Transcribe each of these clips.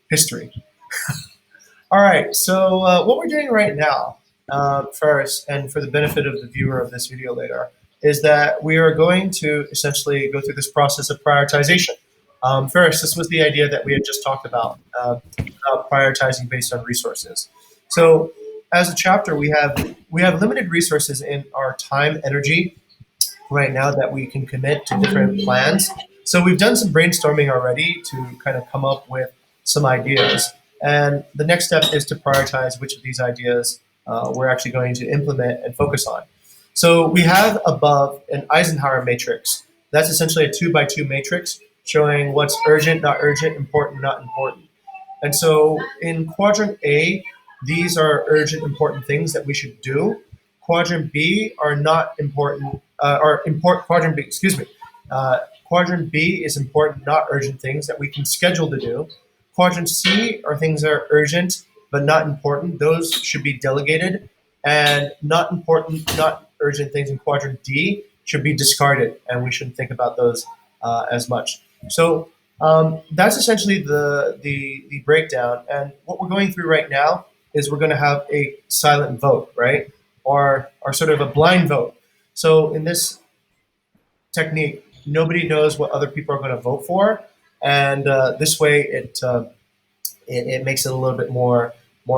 history. All right, so what we're doing right now, first, and for the benefit of the viewer of this video later, is that we are going to essentially go through this process of prioritization. First, this was the idea that we had just talked about prioritizing based on resources. So, as a chapter, we have limited resources in our time, energy, right now that we can commit to different plans. So we've done some brainstorming already to kind of come up with some ideas. And the next step is to prioritize which of these ideas we're actually going to implement and focus on. So we have above an Eisenhower matrix. That's essentially a 2 by 2 matrix showing what's urgent, not urgent, important, not important. And so in quadrant A, these are urgent, important things that we should do. Quadrant B are not important, or important, quadrant B, excuse me. Quadrant B is important, not urgent things that we can schedule to do. Quadrant C are things that are urgent but not important. Those should be delegated. And not important, not urgent things in quadrant D should be discarded, and we shouldn't think about those as much. So that's essentially the breakdown. And what we're going through right now is we're going to have a silent vote, right? Or sort of a blind vote. So in this technique, nobody knows what other people are going to vote for, and this way it makes it a little bit more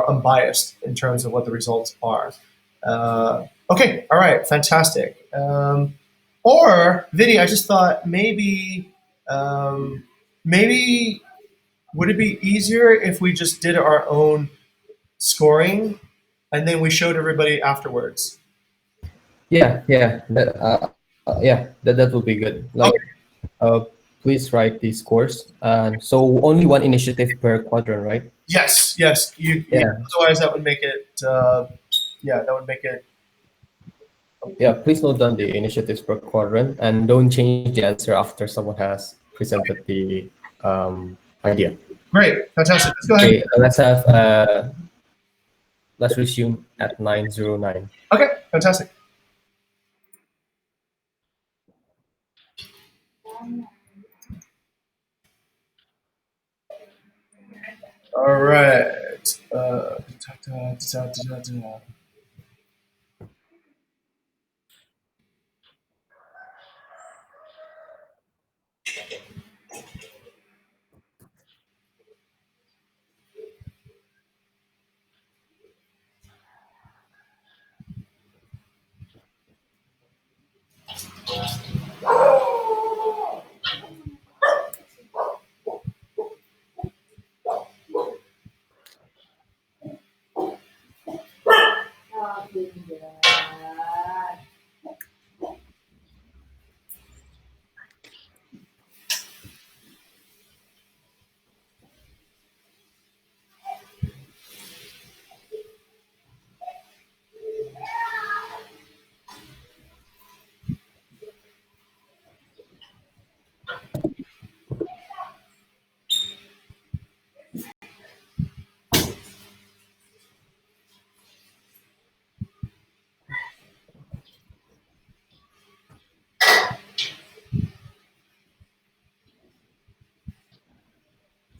unbiased in terms of what the results are. Okay, all right, fantastic. Or Vinny, I just thought maybe would it be easier if we just did our own scoring and then we showed everybody afterwards? That would be good. Like, Okay. uh, please write the scores. So only one initiative per quadrant, right? Yes, yes. Yeah, Otherwise, that would make it. Yeah, that would make it. yeah. Please note down the initiatives per quadrant and don't change the answer after someone has presented the idea. Great, fantastic. Let's go ahead. Okay, let's resume at 9:09. Okay, fantastic. All right.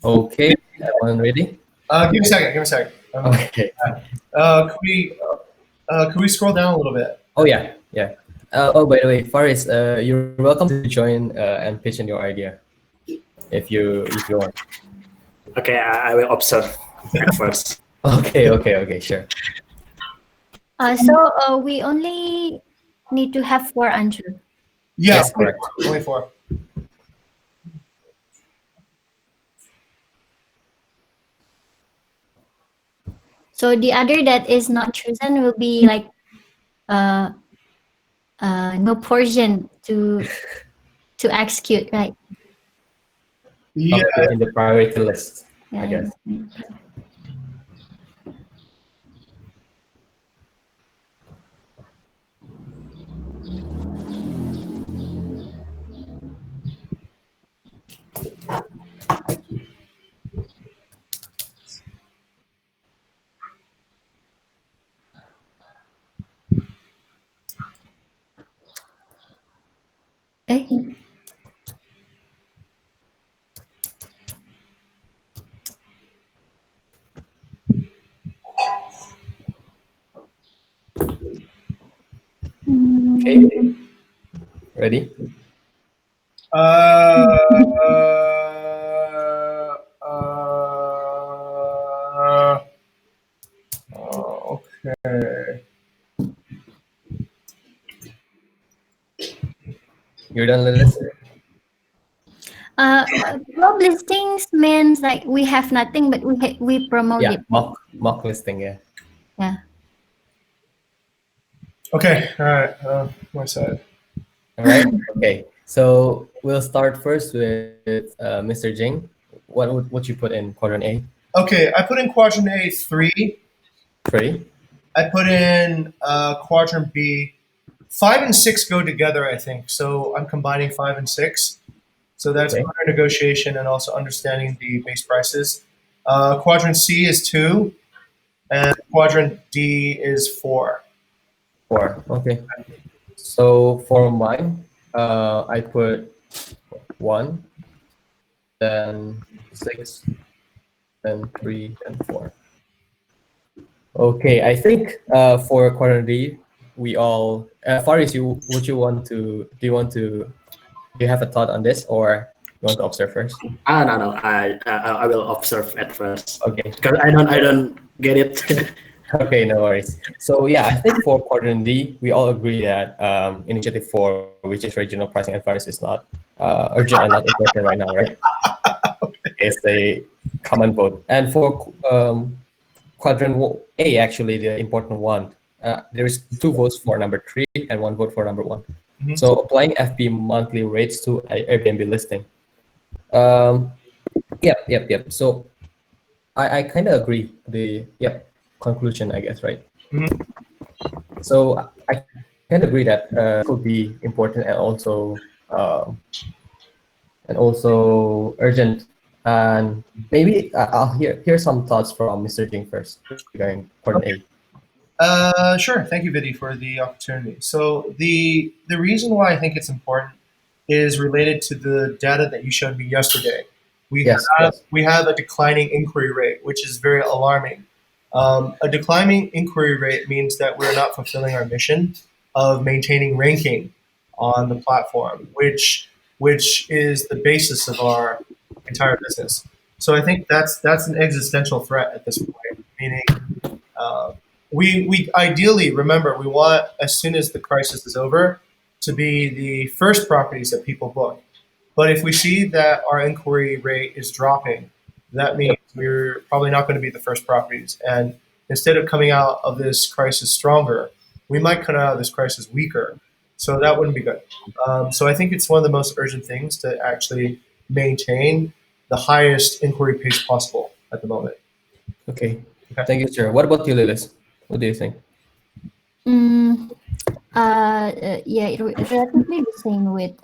Okay, everyone ready? Give me a second. Give me a second. Okay. Could we scroll down a little bit? Oh yeah, yeah. Oh, by the way, Faris, you're welcome to join and pitch in your idea if you want. Okay, I will observe at first. Okay, sure. So we only need to have 4 answers. Yeah, Yes, correct. only four. So the other that is not chosen will be like no portion to execute, right? Yeah. In the priority list, I Yeah. guess. Eh? Okay, ready? Uh, okay. You're done, Lilis? Club listings means like we have nothing, but we promote Yeah, it. mock listing. Yeah. Yeah. Okay. All right. My side. All right. Okay. So we'll start first with Mr. Jing. What you put in quadrant A? Okay. I put in quadrant A 3. 3. I put in quadrant B. 5 and 6 go together, I think. So I'm combining 5 and 6. So that's Okay. under negotiation and also understanding the base prices. Quadrant C is 2, and quadrant D is 4. 4. Okay. So for mine, I put 1, then 6, then 3, then 4. Okay, I think for quadrant D, we all Faris, do you have a thought on this, or you want to observe first? No. I will observe at first Okay. because I don't get it. Okay, no worries. So yeah, I think for quadrant D, we all agree that initiative 4, which is regional pricing advice, is not urgent and not important right now, right? It's a common vote. And for A, actually the important one, there is 2 votes for number 3 and 1 vote for number 1. Mhm. So applying FB monthly rates to a Airbnb listing. Um, yep. So I kind of agree conclusion, I guess, right? Mhm. So I can agree that could be important and also urgent. And maybe I'll hear some thoughts from Mr. Jing first regarding quadrant A. Sure. Thank you, Vidhi, for the opportunity. So the reason why I think it's important is related to the data that you showed me yesterday. We Yes, have yes. we have a declining inquiry rate, which is very alarming. A declining inquiry rate means that we're not fulfilling our mission of maintaining ranking on the platform, which is the basis of our entire business. So I think that's an existential threat at this point. Meaning, uh, we ideally remember we want as soon as the crisis is over to be the first properties that people book. But if we see that our inquiry rate is dropping, that means we're probably not going to be the first properties. And instead of coming out of this crisis stronger, we might come out of this crisis weaker. So that wouldn't be good. So I think it's one of the most urgent things to actually maintain the highest inquiry pace possible at the moment. Okay. Okay. Thank you, sir. What about you, Lilis? What do you think? Mm, yeah, relatively the same with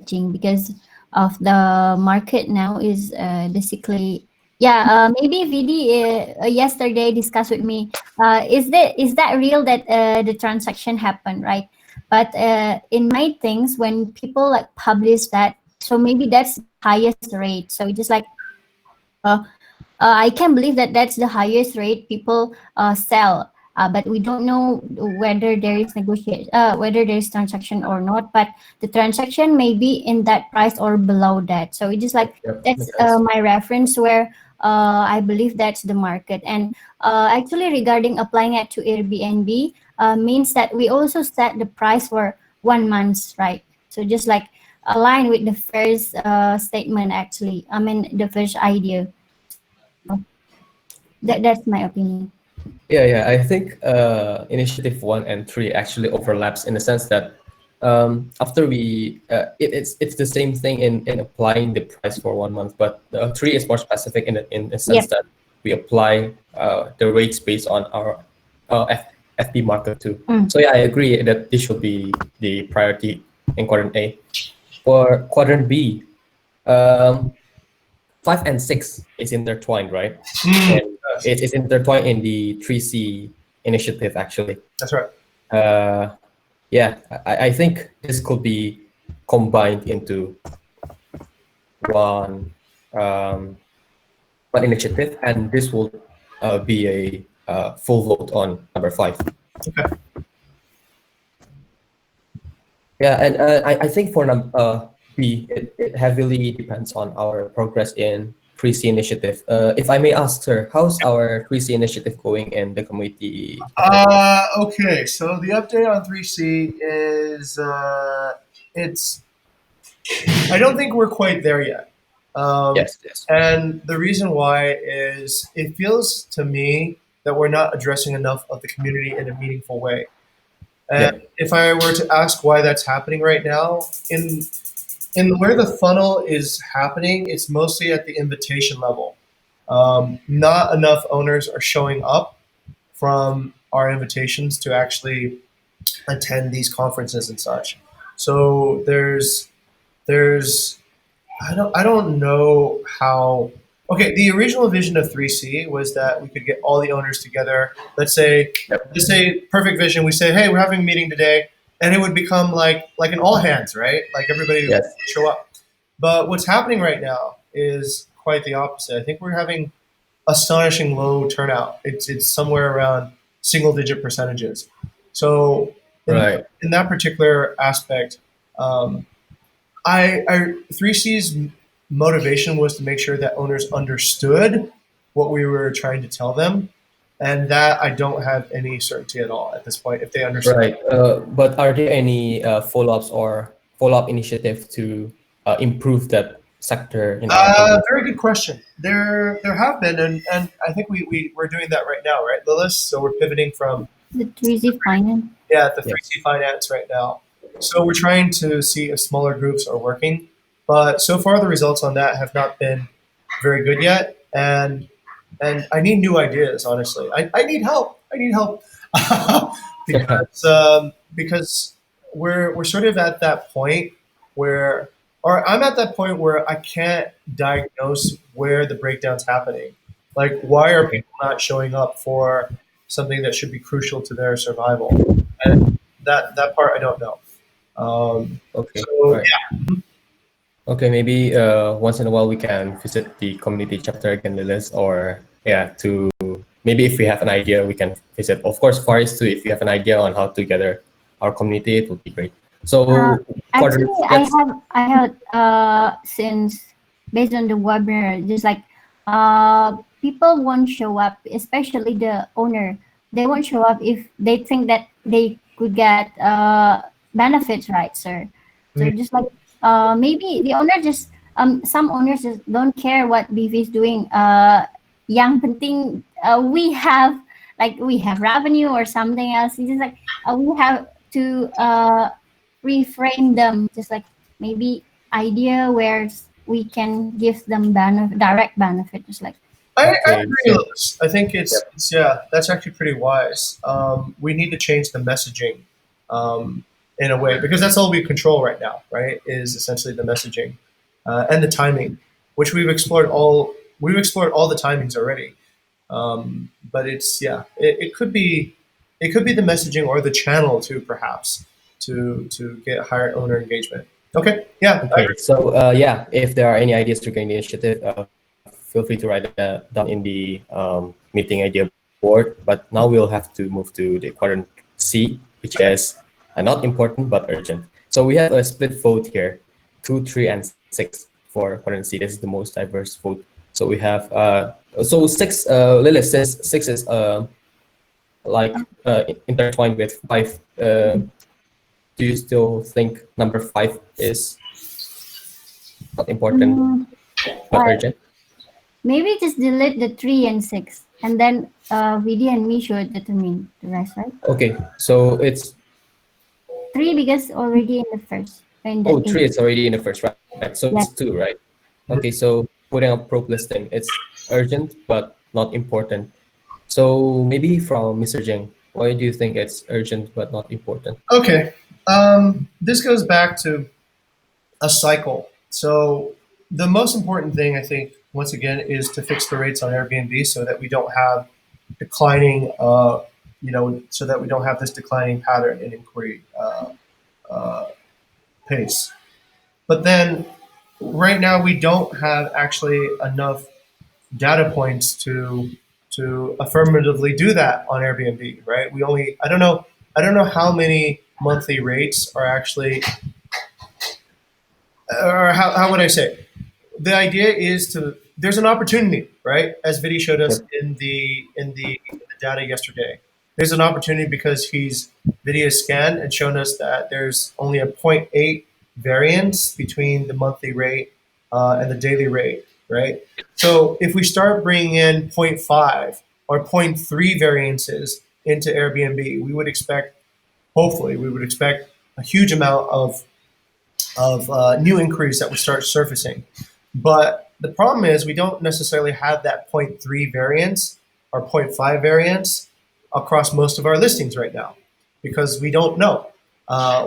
Jing because of the market now is basically yeah. Maybe VD yesterday discussed with me. Is that real that the transaction happened, right? But in my things, when people like publish that, so maybe that's the highest rate. So just like uh, I can believe that that's the highest rate people sell. But we don't know whether there is whether there is transaction or not. But the transaction may be in that price or below that. So it just like Yep, that's makes sense. my reference where I believe that's the market. And actually, regarding applying it to Airbnb, means that we also set the price for 1 month, right? So just like align with the first statement. Actually, I mean the first idea. That's my opinion. Yeah. I think initiative 1 and 3 actually overlaps in the sense that after it's the same thing in applying the price for 1 month, but 3 is more specific in the sense Yep. that we apply the rates based on our FP market too. Mm. So yeah, I agree that this should be the priority in quadrant A. For quadrant B, um, 5 and 6 is intertwined, right? Mm, And yes, it's intertwined in the 3C initiative, actually. that's right. Uh, yeah, I think this could be combined into one um, one initiative, and this will be a full vote on number 5. Okay. Yeah, and I think for B, it heavily depends on our progress in 3C initiative. If I may ask, sir, how's our 3C initiative going in the community chapter? Okay, so the update on 3C is it's. I don't think we're quite there yet. Um, Yes, yes. and the reason why is it feels to me that we're not addressing enough of the community in a meaningful way. And Yep. if I were to ask why that's happening right now, in where the funnel is happening, it's mostly at the invitation level. Not enough owners are showing up from our invitations to actually attend these conferences and such. So there's I don't know how. Okay, the original vision of 3C was that we could get all the owners together. Yep. Let's say perfect vision. We say, hey, we're having a meeting today, and it would become like an all hands, right? Like everybody would Yes. show up. But what's happening right now is quite the opposite. I think we're having astonishing low turnout. It's somewhere around single digit percentages. So in Right. in that particular aspect, um, I 3C's motivation was to make sure that owners understood what we were trying to tell them, and that I don't have any certainty at all at this point if they understand. Right. But are there any follow-ups or follow-up initiative to improve that sector in our community? Very good question. There have been, and I think we're doing that right now, right, Lilith? So we're pivoting from The 3Z finance. yeah the Yes. 3C finance right now. So we're trying to see if smaller groups are working, but so far the results on that have not been very good yet, and I need new ideas. Honestly, I need help. I need help because we're sort of at that point where, or I'm at that point where I can't diagnose where the breakdown's happening. Like, why are Okay. people not showing up for something that should be crucial to their survival? And that part I don't know. Okay. All So right. Okay, maybe once in a while we can visit the community chapter again, Lilith, or yeah, to maybe if we have an idea, we can visit. Of course, Faris too, if you have an idea on how to gather our community, it would be great. Uh, So, quarter, Actually, let's, I have since based on the webinar, just like people won't show up, especially the owner. They won't show up if they think that they could get benefits, right, sir? So mm, just like maybe the owner just some owners just don't care what BV is doing. Yang penting we have revenue or something else. It's just like we have to reframe them, just like maybe idea where we can give them direct benefit, just like I okay, agree so with this. I think yep, it's yeah, that's actually pretty wise. We need to change the messaging um, in a way because that's all we control right now, right? Is essentially the messaging and the timing, which we've explored all the timings already. But it's yeah, it could be the messaging or the channel too, perhaps to get higher owner engagement. Okay, yeah, I okay. So yeah, if there are any ideas regarding the initiative, feel free to write that down in the meeting idea board. But now we'll have to move to the quadrant C, which is not important but urgent. So we have a split vote here, 2, 3, and 6 for quadrant C. This is the most diverse vote. So we have so 6. Lilith, since 6 is like intertwined with 5. Do you still think number 5 is not important mm, but uh, urgent? maybe just delete the 3 and 6, and then VD and me should determine the rest, right? Okay, so it's 3 because already in the first in the 8. 3 is already in the first, right? So Yeah. it's 2, right? Okay, so putting up probe listing, it's urgent but not important. So maybe from Mr. Jing, why do you think it's urgent but not important? okay. This goes back to a cycle. So the most important thing I think once again is to fix the rates on Airbnb so that we don't have declining, so that we don't have this declining pattern in inquiry uh, pace. But then right now we don't have actually enough data points to affirmatively do that on Airbnb, right? We only I don't know how many monthly rates are actually, or how would I say? The idea is to there's an opportunity, right? As Vidi showed us Yep. in the data yesterday. There's an opportunity because Vidi has scanned and shown us that there's only a zero point 0.8 variance between the monthly rate and the daily rate, right? So if we start bringing in zero point 0.5 or zero point 0.3 variances into Airbnb, hopefully, we would expect a huge amount of new inquiries that would start surfacing. But the problem is we don't necessarily have that zero point 0.3 variance or zero point 0.5 variance across most of our listings right now because we don't know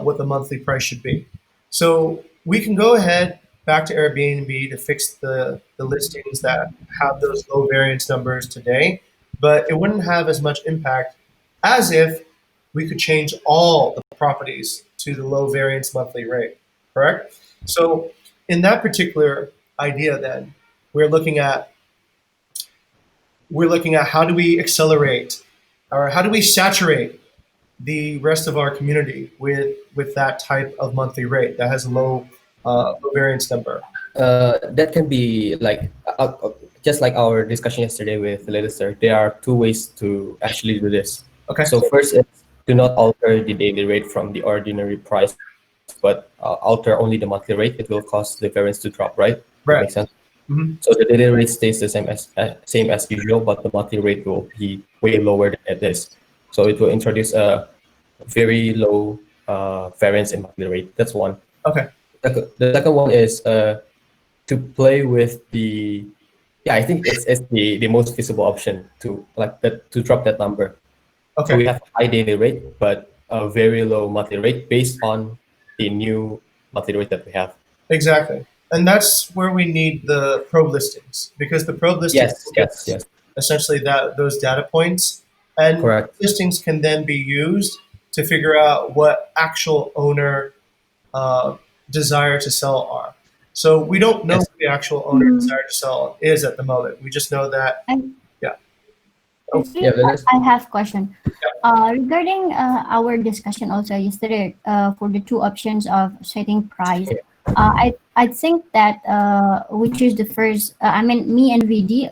what the monthly price should be. So we can go ahead back to Airbnb to fix the listings that have those low variance numbers today, but it wouldn't have as much impact as if we could change all the properties to the low variance monthly rate, correct? So in that particular idea, then we're looking at how do we accelerate or how do we saturate the rest of our community with that type of monthly rate that has a low variance number. That can be like just like our discussion yesterday with Lister. There are two ways to actually do this. Okay. So first is to not alter the daily rate from the ordinary price, but alter only the monthly rate. It will cause the variance to drop, right? That makes Right. sense. Hmm. So the daily rate stays the same as usual, but the monthly rate will be way lower than it is. So it will introduce a very low variance in monthly rate. That's one. Okay. The second one is to play with the I think it's the most feasible option to like that to drop that number. So Okay. we have a high daily rate but a very low monthly rate based on the new monthly rate that we have. Exactly. And that's where we need the probe listings because the probe listings Yes, will give yes, us yes. essentially those data points, and Correct. listings can then be used to figure out what actual owner uh, desire to sell are. So we don't know Yes. what the actual owner desire to sell is at the moment. We just know that, And yeah. Oh, actually, Yeah, Dennis. I have question. Regarding our discussion also yesterday for the two options of setting price, I think that we choose the first. I mean, me and VD,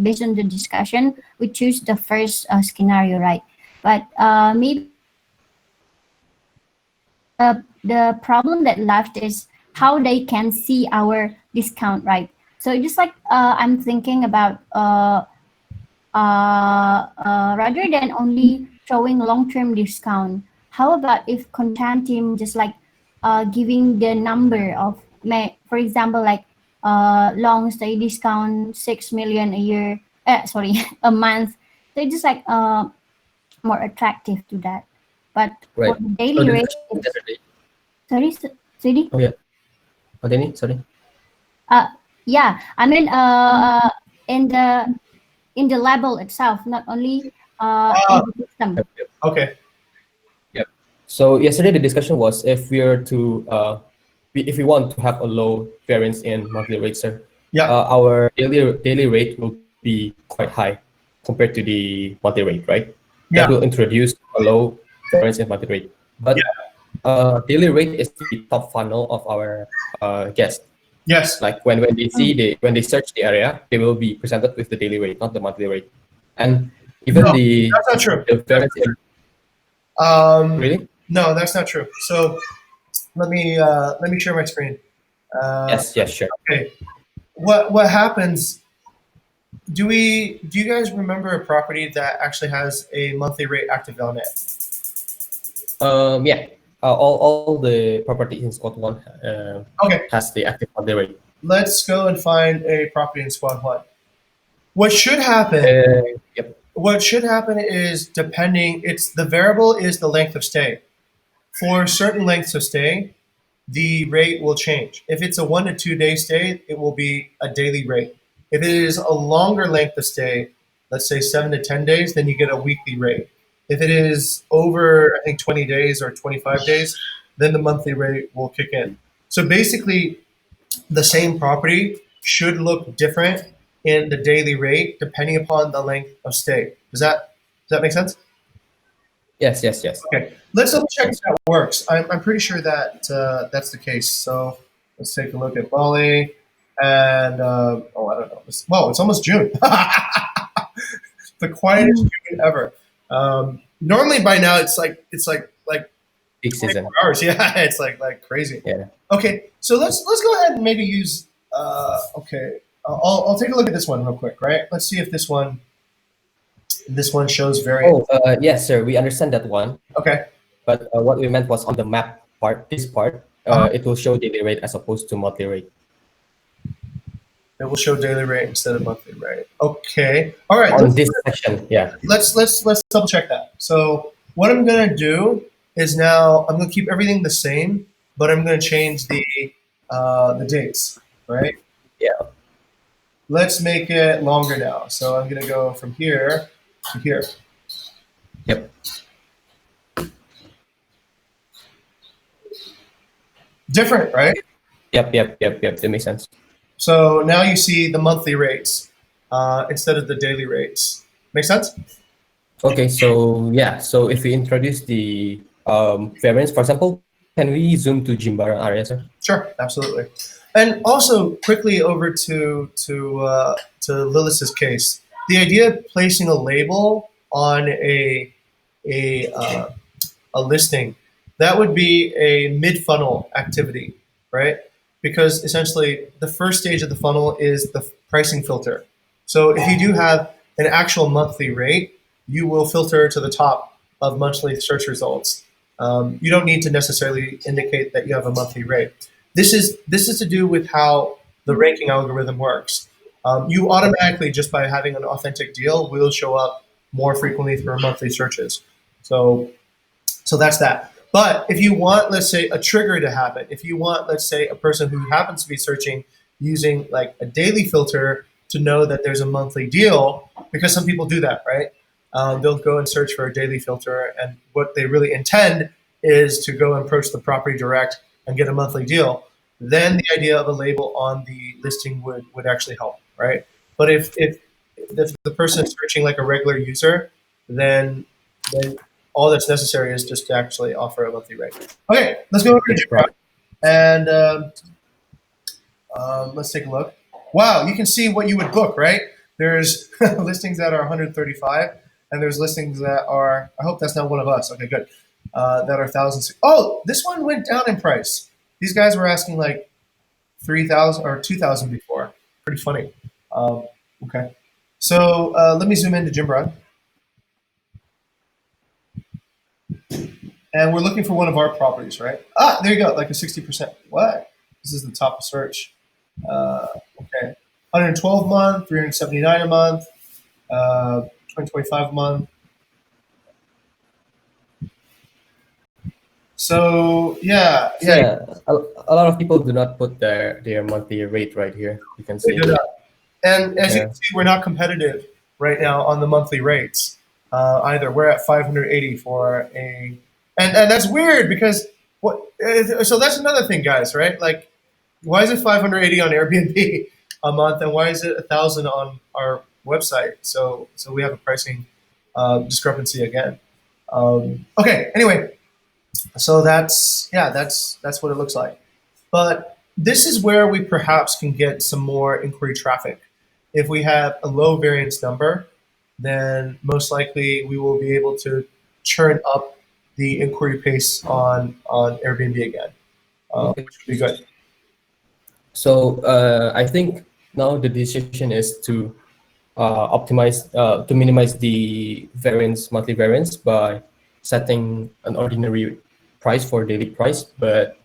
based on the discussion, we choose the first scenario, right? But maybe the problem that left is how they can see our discount, right? So just like I'm thinking about rather than only showing long-term discount, how about if content team just like giving the number of, for example, like long stay discount 6 million a year, sorry, a month. So just like more attractive to that. But for Right. the So daily the rate, discussion it's yesterday. sorry, sorry. Oh yeah. Oh, Denny, sorry. Uh, yeah, I mean, in the label itself, not only in ah, the system. Yep, yep, okay. yep. So yesterday the discussion was if we are to if we want to have a low variance in monthly rates, sir, Yeah. our daily rate will be quite high compared to the monthly rate, right? That Yeah. will introduce a low variance in monthly rate. Yeah. But daily rate is the top funnel of our guests. Yes. Like when they see Mm. when they search the area, they will be presented with the daily rate, not the monthly rate. And even No, that's not true. the variance in Um, really? no, that's not true. So let me share my screen. Uh, Yes, yes, sure. okay. What happens? Do you guys remember a property that actually has a monthly rate active on it? Yeah. All the property in Squad One Okay. has the active monthly rate. Let's go and find a property in Squad One. What should happen? Yep. What should happen is it's the variable is the length of stay. For certain lengths of stay, the rate will change. If it's a 1 to 2 day stay, it will be a daily rate. If it is a longer length of stay, let's say 7 to 10 days, then you get a weekly rate. If it is over, I think 20 days or 25 days, then the monthly rate will kick in. So basically, the same property should look different in the daily rate depending upon the length of stay. Does that make sense? Yes, yes, yes. Okay, let's double check if that works. I'm pretty sure that that's the case. So let's take a look at Bali, and oh, I don't know. Well, it's almost June. The quietest June ever. Normally by now it's like Peak 24 season. hours. Yeah, it's like crazy. Yeah. Okay, so let's go ahead and maybe use. Okay, I'll take a look at this one real quick. Right, let's see if this one shows variance. Oh, yes, sir. We understand that one. Okay. But what we meant was on the map part, this part, Uh-huh. it will show daily rate as opposed to monthly rate. It will show daily rate instead of monthly rate. Okay. All right. On this section, yeah. Let's double check that. So what I'm gonna do is now I'm gonna keep everything the same, but I'm gonna change the dates. Right. Yeah. Let's make it longer now. So I'm gonna go from here to here. Yep. Different, right? Yep. That makes sense. So now you see the monthly rates instead of the daily rates. Make sense? Okay, so yeah, so if we introduce the variance, for example, can we zoom to Jimbaran area, sir? Sure, absolutely. And also quickly over to Lilith's case, the idea of placing a label on a a listing, that would be a mid funnel activity, right? Because essentially the first stage of the funnel is the pricing filter. So if you do have an actual monthly rate, you will filter to the top of monthly search results. You don't need to necessarily indicate that you have a monthly rate. This is to do with how the ranking algorithm works. You automatically, just by having an authentic deal, will show up more frequently for monthly searches. So that's that. But if you want, let's say, a trigger to happen, if you want, let's say, a person who happens to be searching using like a daily filter to know that there's a monthly deal, because some people do that, right? They'll go and search for a daily filter, and what they really intend is to go and approach the property direct and get a monthly deal. Then the idea of a label on the listing would actually help, right? But if the person is searching like a regular user, then all that's necessary is just to actually offer a monthly rate. Okay, let's go over to Jira Right. and let's take a look. Wow, you can see what you would book, right? There's listings that are 135, and there's listings that are. I hope that's not one of us. Okay, good. That are thousands. Oh, this one went down in price. These guys were asking like 3,000 or 2,000 before. Pretty funny. Okay, so let me zoom into Jimbran. And we're looking for one of our properties, right? Ah, there you go, like a 60%. What? This is the top of search. Okay. 112 a month, 379 a month, 2025 a month. So yeah. Yeah, a lot of people do not put their monthly rate right here. You can see. And as you Yeah. can see, we're not competitive right now on the monthly rates either. We're at 580 for a, and that's weird because what? So that's another thing, guys, right? Like, why is it 580 on Airbnb a month, and why is it 1,000 on our website? So we have a pricing discrepancy again. Okay. Anyway, so that's what it looks like. But this is where we perhaps can get some more inquiry traffic. If we have a low variance number, then most likely we will be able to churn up the inquiry pace on Airbnb again, Okay. which would be good. So I think now the decision is to optimize to minimize the variance, monthly variance, by setting an ordinary price for daily price, but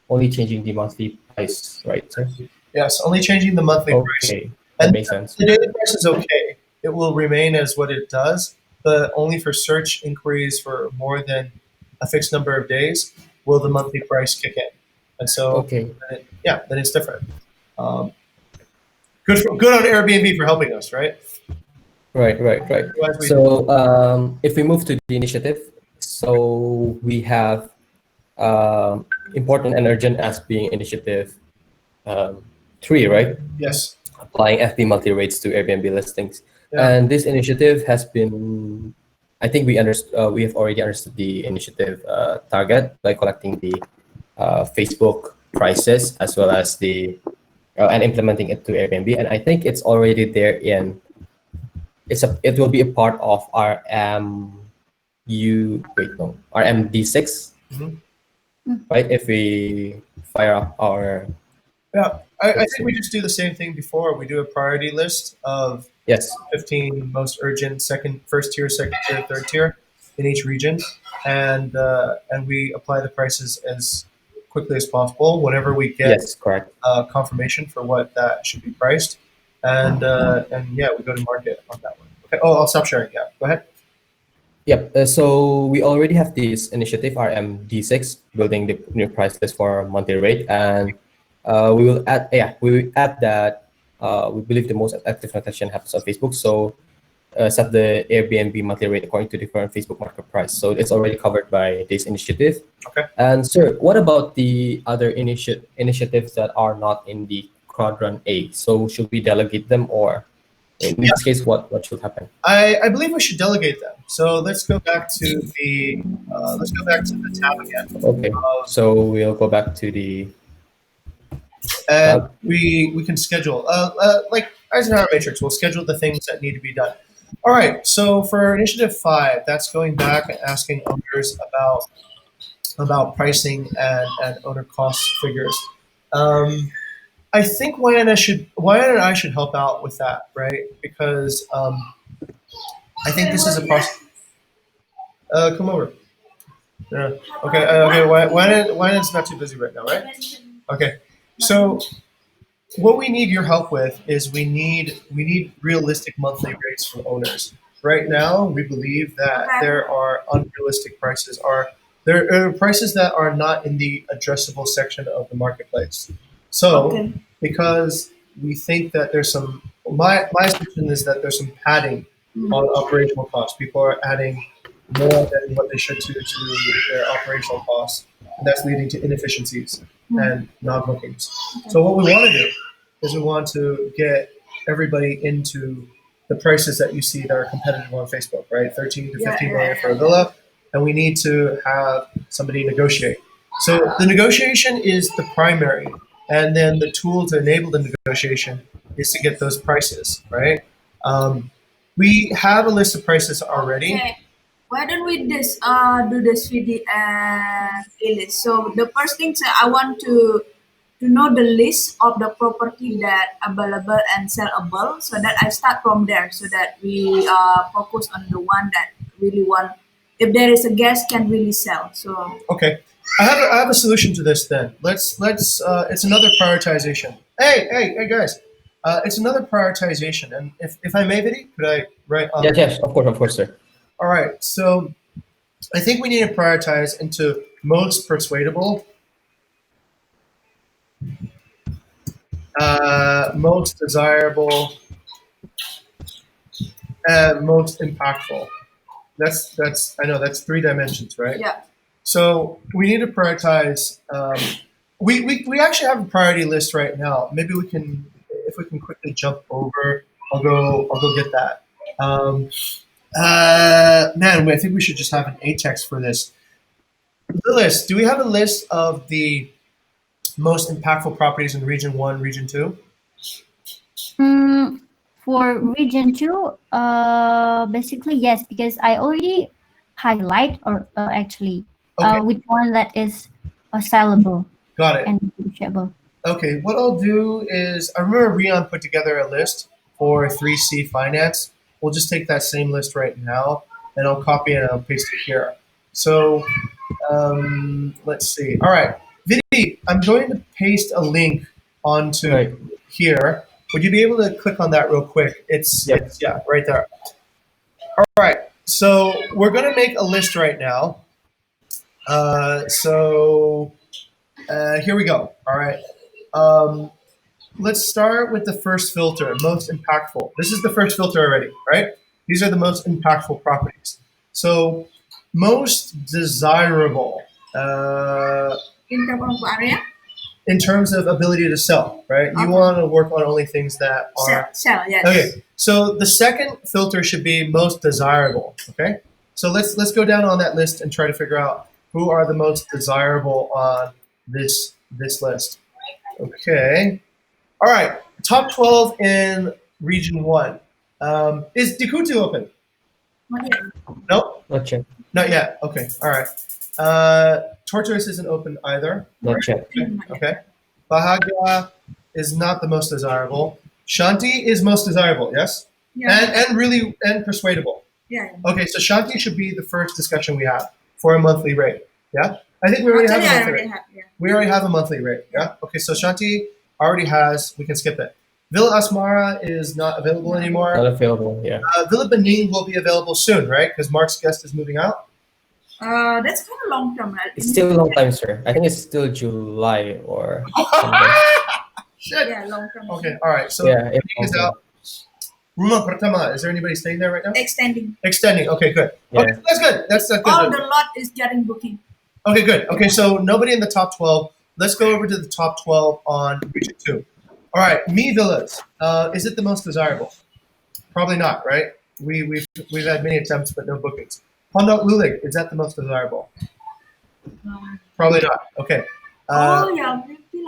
only changing the monthly price, right, sir? Yes, only changing the monthly price. Okay, that And makes sense. the daily price is okay. It will remain as what it does, but only for search inquiries for more than a fixed number of days will the monthly price kick in. And so, Okay, then it's different. Um, good on Airbnb for helping us, right? right. Otherwise we- So if we move to the initiative, so we have important and urgent as being initiative 3, right? yes, Applying FB monthly rates to Airbnb listings. Yeah. And this initiative has been I think we have already understood the initiative target by collecting the Facebook prices as well as the and implementing it to Airbnb. And I think it's already there in it will be a part of our RMD6, Mhm. right? If we fire up our Yeah, I think we just do the same thing before. We do a priority list of yes, 15 most urgent first tier, second tier, third tier in each region, and we apply the prices as quickly as possible whenever we get yes, correct. confirmation for what that should be priced, and yeah, we go to market on that one. Okay. Oh, I'll stop sharing. Yeah, go ahead. Yep. So we already have this initiative RMD6 building the new price list for monthly rate, and we will add that we believe the most active transaction happens on Facebook. So set the Airbnb monthly rate according to the current Facebook market price. So it's already covered by this initiative. Okay. And sir, what about the other initiatives that are not in the quadrant A? So should we delegate them, or in Yeah, this case, what should happen? I believe we should delegate them. So let's go back to the tab again. Okay, so we'll go back to the And tab. we can schedule like Eisenhower matrix. We'll schedule the things that need to be done. All right. So for initiative 5, that's going back and asking owners about pricing and owner cost figures. Um, I think Wayne and I should help out with that, right? Because I think this is a process. Come over. Yeah. Okay. Okay. Wayne is not too busy right now, right? Okay. So what we need your help with is we need realistic monthly rates from owners. Right now, we believe that there are unrealistic prices. There are prices that are not in the addressable section of the marketplace. So, Okay. because we think that there's some, my assumption is that there's some padding on operational costs. People are adding more than what they should to their operational costs, and that's leading to inefficiencies and non-bookings. So what we want to do is we want to get everybody into the prices that you see that are competitive on Facebook, right? 13 to 15 million for a villa, and we need to have somebody negotiate. So the negotiation is the primary, and then the tool to enable the negotiation is to get those prices, right? We have a list of prices already. Okay. Why don't we do this video list? So the first thing, so I want to know the list of the property that available and sellable, so that I start from there, so that we focus on the one that really want. If there is a guest, can really sell. So Okay, I have a solution to this. Then let's it's another prioritization. Hey guys, it's another prioritization. And if I may, Vidi, could I write? Yes, yes, of course, sir. All right. So I think we need to prioritize into most persuadable, most desirable, and most impactful. That's I know that's 3 dimensions, right? yeah, So we need to prioritize. We actually have a priority list right now. Maybe we can, if we can quickly jump over. I'll go get that. Man, I think we should just have an A text for this. The list. Do we have a list of the most impactful properties in Region 1, Region 2? For region 2, basically yes, because I already highlight or actually Okay, which one that is sellable got it. and negotiable. Okay, what I'll do is I remember Rion put together a list for 3C Finance. We'll just take that same list right now and I'll copy it and I'll paste it here. So let's see. All right, Vidi, I'm going to paste a link onto Right. here. Would you be able to click on that real quick? Yep. It's yeah, right there. All right, so we're going to make a list right now. Here we go. All right. Let's start with the first filter, most impactful. This is the first filter already, right? These are the most impactful properties. So, most desirable in terms of area, in terms of ability to sell, right? You Okay. want to work on only things that are sell, yes. okay. So the second filter should be most desirable. Okay. So let's go down on that list and try to figure out who are the most desirable on this list. Okay. All right. Top 12 in region 1. Is Dikutu open? Not yet. Nope. Not yet. Not yet. Okay. All right. Tortoise isn't open either. Not yet. Okay. Bahagia is not the most desirable. Shanti is most desirable, yes? Yeah. And persuadable. Yeah. Okay, so Shanti should be the first discussion we have for a monthly rate. Yeah? I think we already have a Actually, I monthly already rate. have. Yeah. We already have a monthly rate. Yeah? Okay, so Shanti already has, we can skip it. Villa Asmara is not available anymore. Not available. Yeah. Villa Bening will be available soon, right? Because Mark's guest is moving out. That's kind of long term, right? It's still a long time, sir. I think it's still July or something. Shit. Yeah, long term. Okay, all right. So Yeah, Bening is out. Rumah Pratama, is there anybody staying there right now? Extending. Extending. Okay, good. Yeah. Okay, that's good. That's good. All the lot is getting booking. Okay, good. Okay, so nobody in the top 12. Let's go over to the top 12 on region 2. All right, Me Villas. Is it the most desirable? Probably not, right? We've had many attempts, but no bookings. Pondok Lulik, is that the most desirable? Probably not. Okay. Yeah,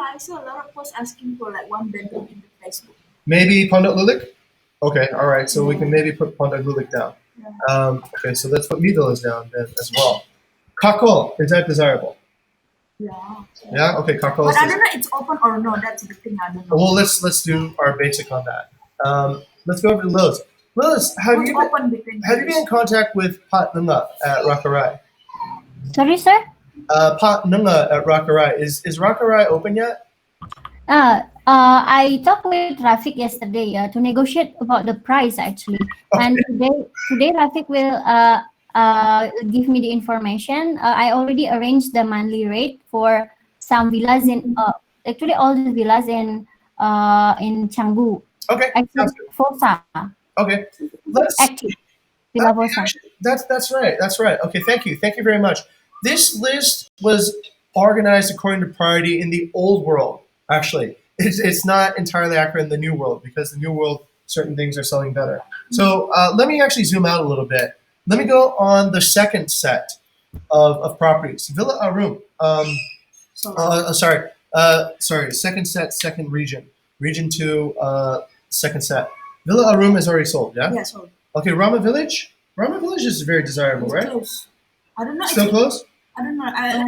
I saw a lot of posts asking for like one bedroom in the Facebook. Maybe Pondok Lulik? Okay, all right. So we can maybe put Pondok Lulik down. Okay, so let's put Me Villas down then as well. Kakol, is that desirable? Yeah. Yeah. Okay. Kakol. But I don't know it's open or no. That's the thing. I don't know. Well, let's do our basic on that. Let's go over to Lilith. Lilith, have What's you been, open between have you been in contact with Pat Nunga at Rakarai? Sorry, sir. Pat Nunga at Rakarai. Is Rakarai open yet? I talked with Rafiq yesterday to negotiate about the price actually, and today Rafiq will give me the information. I already arranged the monthly rate for some villas in actually all the villas in Canggu. Okay. Actually, Fosa. Okay. Let's. Active. Villa Fosa. That's right. That's right. Okay. Thank you. Thank you very much. This list was organized according to priority in the old world. Actually, it's not entirely accurate in the new world because the new world certain things are selling better. So let me actually zoom out a little bit. Let me go on the second set of properties. Villa Arum. Sorry. Second set, second region. Region 2, second set. Villa Arum is already sold, yeah? Yeah, sold. Okay, Rama Village? Rama Village is very desirable, It's right? close. I don't know. Still close? I don't know. I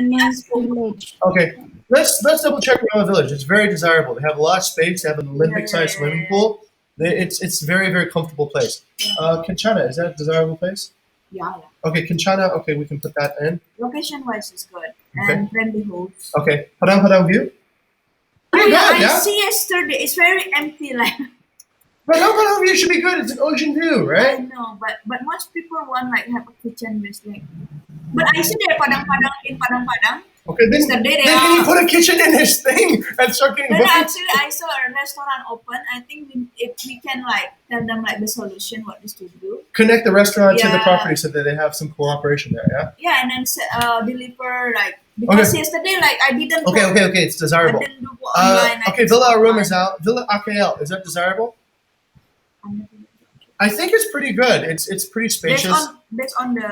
Village. Okay, let's double check Rama Village. It's very desirable. They have a lot of space. They have an Olympic-sized swimming pool. It's very, very comfortable place. Kanchana, is that a desirable place? Yeah. Okay, Kanchana, okay, we can put that in. Location wise is good Okay. and friendly hosts. Okay, Padang Padang View? Oh Pretty yeah, good, yeah? I see yesterday. It's very empty. Like Padang Padang View should be good. It's an ocean view, I right? know, but most people want like have a kitchen with like. But I see there Padang in Padang. Okay, then Yesterday they can you are. put a kitchen in his thing and start getting Then bookings? actually I saw a restaurant open. I think if we can like tell them like the solution what is to do. Connect the restaurant to the Yeah. property so that they have some cooperation there, yeah? Yeah, and then deliver like because yesterday like I didn't. Okay, it's I desirable. didn't do online. I Okay, did Villa Arum online. is out. Villa AKL, is that desirable? I think it's pretty good. It's pretty spacious. Based on the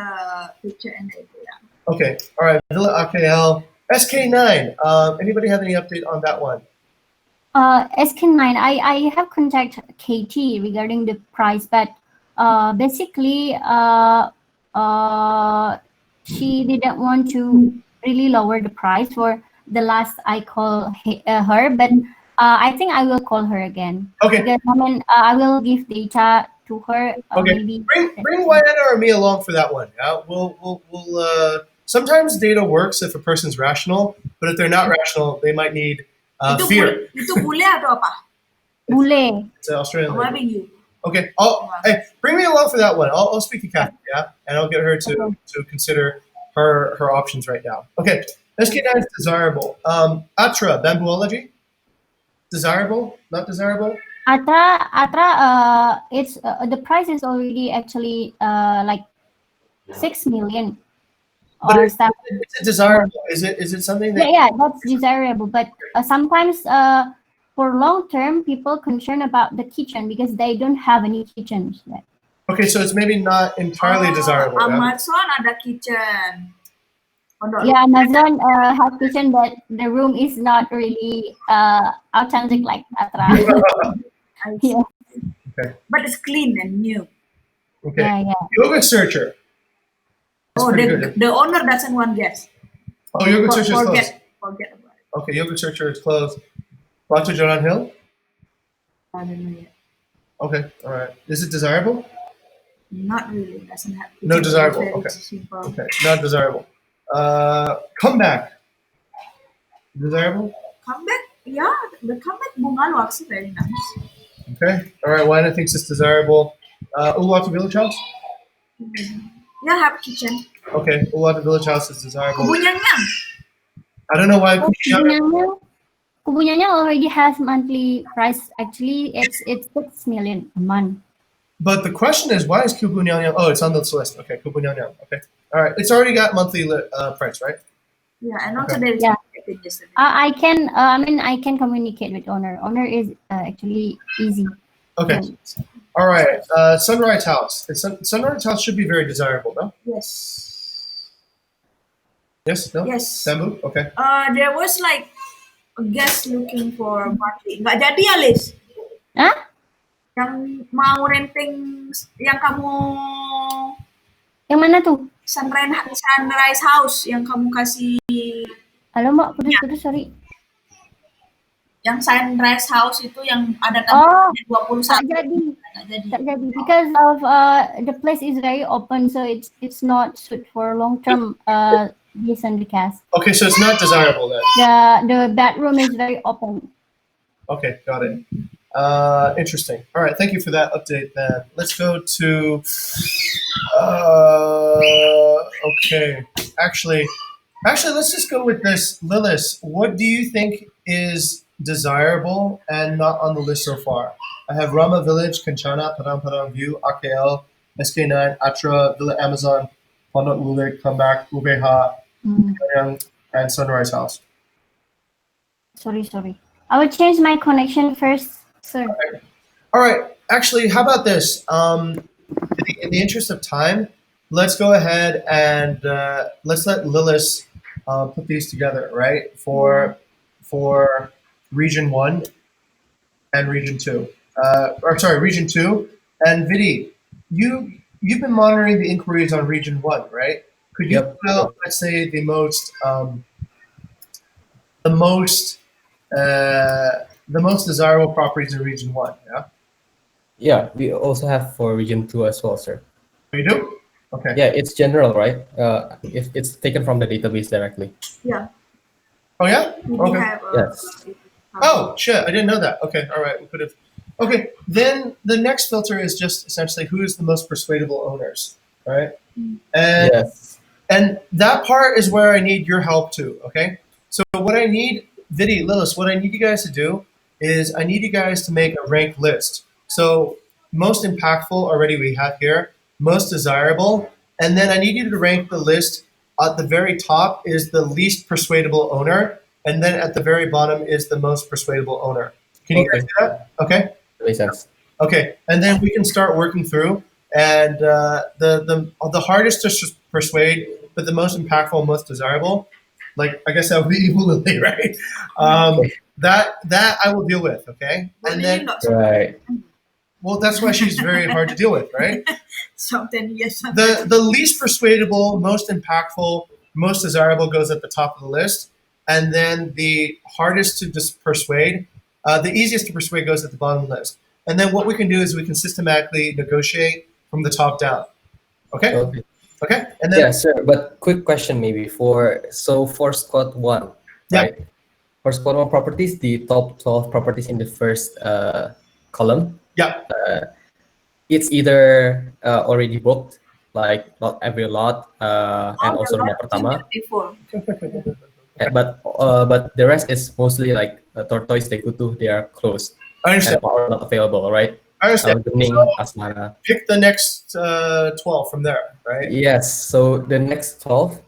picture and the yeah. Okay, all right, Villa AKL. SK9, anybody have any update on that one? SK9, I have contacted KT regarding the price, but basically she didn't want to really lower the price for the last I call her, but I think I will call her again. Okay. Because, I mean, I will give data to her. Okay. Maybe Bring Wyanna or me along for that one. Yeah, we'll sometimes data works if a person's rational, but if they're not rational, they might need fear. Itu bule atau apa? Bule. It's an Australian What lady. about you? Okay. Hey, bring me along for that one. I'll speak to Kathy, yeah, and I'll get her to consider her options right now. Okay. SK9 is desirable. Atra, bamboology? Desirable? Not desirable? Atra, it's the price is already actually like 6 million But or is stuff. it desirable? Is it something that Yeah, that's desirable. But sometimes for long term, people concerned about the kitchen because they don't have any kitchens yet. Okay, so it's maybe not entirely desirable. Yeah? Amazon ada kitchen. Pondok Yeah, Amazon has kitchen, but the room is not really authentic like Atra. I see. Yeah, Okay. But it's clean and new. Okay. yeah. Yoga Searcher. It's Oh, pretty good. the owner doesn't want guests. Oh, Yoga Searcher is closed. Forget about it. Okay, Yoga Searcher is closed. Batu Joran Hill. I don't know yet. Okay, all right. Is it desirable? Not really. Doesn't have kitchen. No desirable, Very okay. simple. Okay, not desirable. Comeback. Desirable? Comeback, yeah, the comeback bunga looks very nice. Okay. All right. Wina thinks it's desirable. Uluwatu Village House. Yeah, have kitchen. Okay. Uluwatu Village House is desirable. Kubunyang. I don't know why. Oh, Kubunyanya already has monthly price. Actually, it's 6 million a month. But the question is, why is Kubunyang? Oh, it's on this list. Okay, Kubunyang. Okay. All right. It's already got monthly price, right? Yeah, and also Okay. there is Yeah. marketing yesterday. I can I can communicate with owner. Owner is actually easy. Okay. So, All right. Sunrise House. Sunrise House should be very desirable, no? Yes. Yes. No. Yes. Sambu. Okay. There was like a guest looking for monthly. Nggak jadi ya, Liz? Hah? Yang mau renting, yang kamu Yang mana tuh? sunrise house yang kamu kasih, Halo Mbak, putus-putus, sorry. yang sunrise house itu yang ada Oh, tampilnya 21. tak jadi. Nggak jadi. Tak jadi because of the place is very open, so it's not suit for long term decent cast. Okay. So it's not desirable then. The bedroom is very open. Okay. Got it. Interesting. All right. Thank you for that update. Then let's go to. Okay. Actually, let's just go with this. Lilith, what do you think is desirable and not on the list so far? I have Rama Village, Kanchana, Padang Padang View, AKL, SK9, Atra, Villa Amazon, Pondok Lulik, Comeback, Ubeha, and Sunrise House. Sorry. I will change my connection first, sir. All right. Actually, how about this? In the interest of time, let's go ahead and let's let Lilith put these together, right? For Region 1 and Region 2. Region 2. And Vidi, you've been monitoring the inquiries on Region 1, right? Could you Yep. put out, let's say, the most desirable properties in Region 1, yeah? Yeah, we also have for region 2 as well, sir. You do? Okay. Yeah, it's general, right? It's taken from the database directly. Yeah, Oh, yeah? we Okay. have. Yes. Oh, shit. I didn't know that. Okay. All right. We could have. Okay. Then the next filter is just essentially who is the most persuadable owners, right? And Yes. and that part is where I need your help too. Okay. So what I need, Vidi, Lilith, what I need you guys to do is I need you guys to make a ranked list. So most impactful already we have here, most desirable, and then I need you to rank the list. At the very top is the least persuadable owner, and then at the very bottom is the most persuadable owner. Can you guys Okay. do that? Okay. Makes sense. Okay, and then we can start working through. And the hardest to persuade, but the most impactful, most desirable. Like I guess that would be equally right. That I will deal with. Okay, and then Right. well, that's why she's very hard to deal with, right? Something, yes. The least persuadable, most impactful, most desirable goes at the top of the list, and then the hardest to persuade, the easiest to persuade goes at the bottom of the list. And then what we can do is we can systematically negotiate from the top down. Okay. Okay. Okay. And then Yeah, sir. But quick question maybe for squad 1, Yeah. right? For squad 1 properties, the top 12 properties in the first column, yeah. it's either already booked, like not every lot, and also rumah pertama. Before. But the rest is mostly like Tortoise, Tekutu, they are closed I and understand. are not available, right? I understand. Bening, So Asmara. pick the next 12 from there, right? Yes. So the next 12,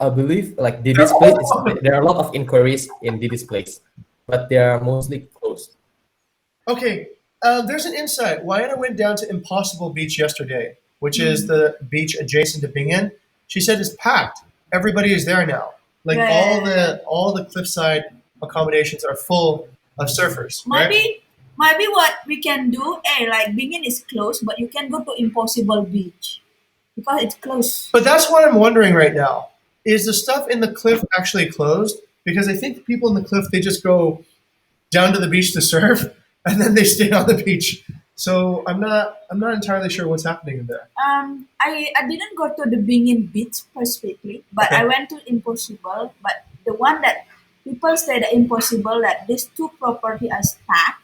I believe, like Didi's place, there are a lot of inquiries in Didi's place, but they are mostly closed. Okay. There's an insight. Wayana went down to Impossible Beach yesterday, which is the beach adjacent to Bingen. She said it's packed. Everybody is there now. Like all the cliffside accommodations are full of surfers. Right? Maybe what we can do, like Bingin is closed, but you can go to Impossible Beach because it's closed. But that's what I'm wondering right now. Is the stuff in the cliff actually closed? Because I think the people in the cliff, they just go down to the beach to surf and then they stay on the beach. So I'm not entirely sure what's happening in there. I didn't go to the Bingin Beach specifically, but I went to Impossible. But the one that people say that Impossible, that these two property are stacked.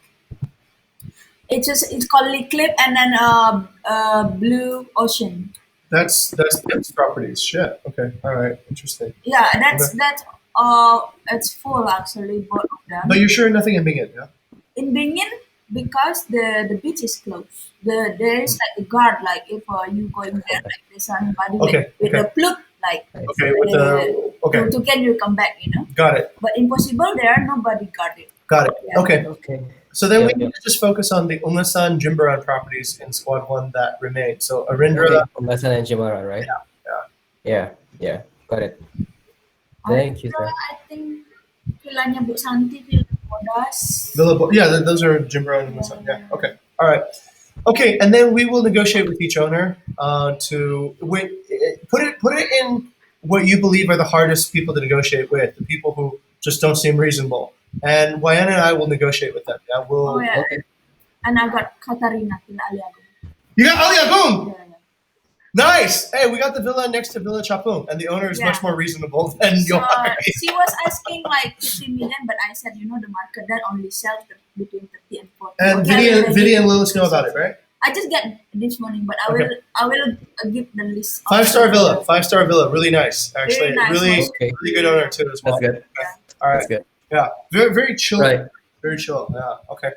It's called Lake Cliff and then Blue Ocean. That's properties. Shit. Okay. All right. Interesting. Yeah, it's full actually, both of them. But you're sure nothing in Bingen, yeah? In Bingin, because the beach is closed. There is like a guard, like if you going there, like there's somebody with the plug, like to can you come back, Got it. But Impossible, there nobody guarded. Got it. Yeah. Okay. So then we need to just focus on the Ungasan Jimbaran properties in Squad 1 that remain. So Arindra. Ungasan and Jimbaran, right? Yeah. Got it. Thank you, sir. I think Villanya Bu Santi, Villa Bodas. Those are Jimbaran and Ungasan. Yeah. Okay. All right. Okay, and then we will negotiate with each owner to put it in what you believe are the hardest people to negotiate with, the people who just don't seem reasonable. And Wayana and I will negotiate with them. Yeah, Okay. And I got Katarina in Aliagung. You got Aliagung? Yeah. Nice. Hey, we got the villa next to Villa Chapung, and the owner is much more reasonable than So, your. she was asking like 50 million, but I said, the market that only sells between 30 and 40. And Vinny and Lilith know about it, right? I just get this morning, but I will give the list. Five-star villa, really nice. Actually, Very nice. really good owner too as well. That's good. All right. That's good. Yeah, very chill. Right. Very chill. Yeah. Okay.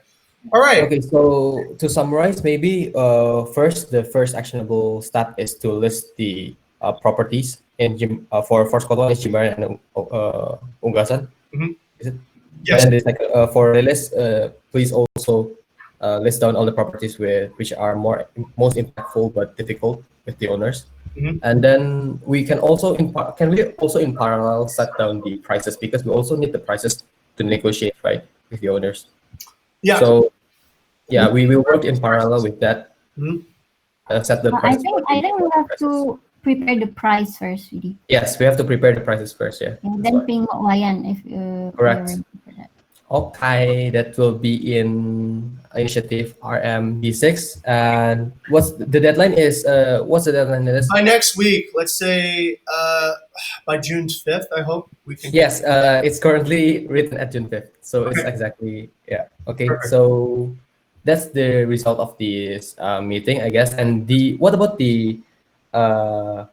All right. Okay, so to summarize, maybe the first actionable step is to list the properties in for Squad 1 is Jimbaran and Ungasan. Mhm. Is it? Yes. And for the list, please also list down all the properties which are most impactful but difficult with the owners. Mhm. And then we can also in parallel set down the prices, because we also need the prices to negotiate, right, with the owners. Yeah. So we will work in parallel with that. Mhm. Set the I price. think we have to prepare the price first, really. Yes, we have to prepare the prices first. Yeah. And then ping Wayan if Correct. you're ready for that. Okay, that will be in initiative RMD6. And what's the deadline is? What's the deadline is? By next week, let's say by June 5th, I hope we can. Yes, it's currently written at June 5th. So it's exactly, Okay, Perfect. so that's the result of this meeting, I guess. And what about the, so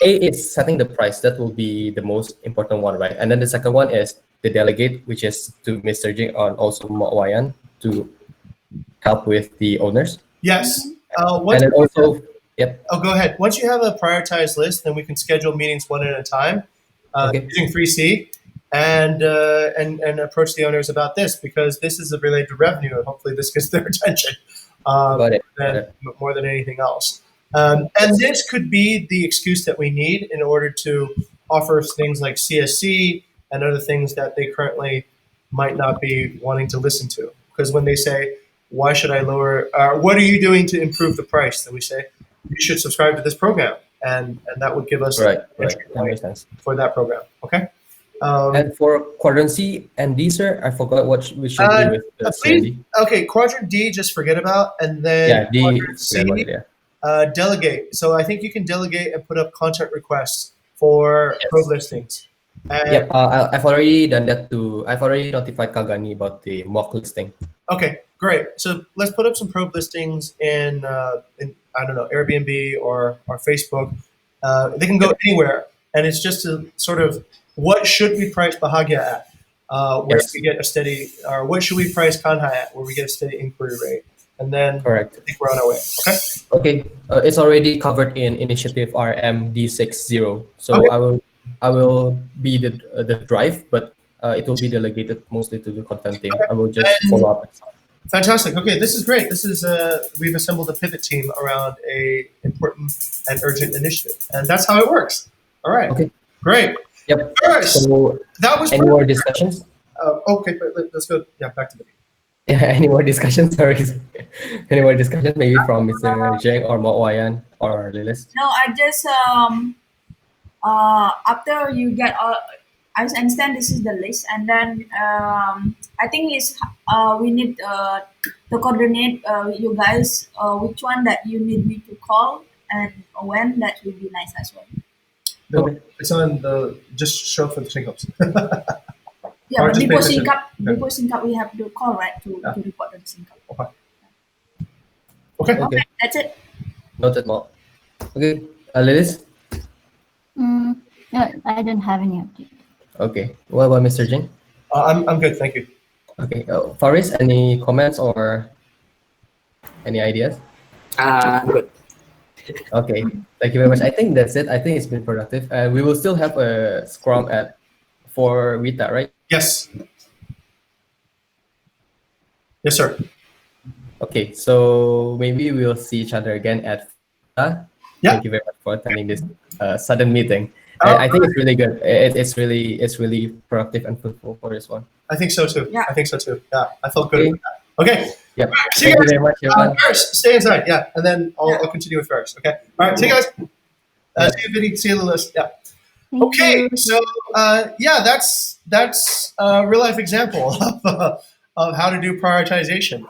A is setting the price. That will be the most important one, right? And then the second one is the delegate, which is to Mr. Jing and also Wayan to help with the owners. Yes. And then also, Oh, go ahead. Once you have a prioritized list, then we can schedule meetings one at a time using 3C and approach the owners about this, because this is related to revenue and hopefully this gets their attention more than anything else. And this could be the excuse that we need in order to offer things like CSC and other things that they currently might not be wanting to listen to. Because when they say, why should I lower, what are you doing to improve the price? Then we say, you should subscribe to this program. And that would give us that makes sense for that program. Okay. And for quadrant C and D, sir, I forgot what we should do with the please, okay, quadrant D, just forget about. And then D, quadrant C, delegate. So I think you can delegate and put up content requests for probe listings. I've already done that too. I've already notified Kagani about the mock listing. Okay, great. So let's put up some probe listings in I don't know, Airbnb or Facebook. They can go anywhere, and it's just to sort of what should we price Bahagia at, where we get a steady, or what should we price Kanhai at, where we get a steady inquiry rate, and then correct. I think we're on our way. Okay. Okay, it's already covered in initiative RMD60. So okay. I will be the drive, but it will be delegated mostly to the content team. I will just follow up. Fantastic. Okay, this is great. This is we've assembled a pivot team around a important and urgent initiative, and that's how it works. All right. Okay. Great. Yep. First, So, that was any more discussions? okay. Let's go. Yeah, back to the. Yeah, any more discussions? Sorry. Any more discussions? Maybe from Mr. Jeng or Mo Wayan or Lilis? No, I just after you get all, I understand this is the list, and then I think it's we need to coordinate you guys which one that you need me to call and when, that would be nice as well. No, Okay. it's on the just show for the sync-ups. Yeah, Or but just pay attention. before sync up we have to call, right, Yeah. to report the sync up. Okay. Okay. Okay, that's it. Noted, Mo. Okay. Lilis? No, I don't have any update. Okay. What about Mr. Jeng? I'm good. Thank you. Okay. Faris, any comments or any ideas? Good. Okay. Thank you very much. I think that's it. I think it's been productive. And we will still have a scrum for Vita, right? Yes. Yes, sir. Okay. So maybe we'll see each other again at Vita. Yeah. Thank you very much for attending this sudden meeting. Oh. I think it's really good. It's really productive and fruitful for this one. I think so too. Yeah. I think so too. Yeah, I felt good. Okay. With that. Okay. Yep. See you Thank you guys. very much, everyone. First, stay inside. Yeah, and then I'll continue with Ferris. Okay. All right. See you guys. See you, Vinny. See you, Lilith. Yeah. Thank Okay. you. So yeah, that's a real life example of how to do prioritization.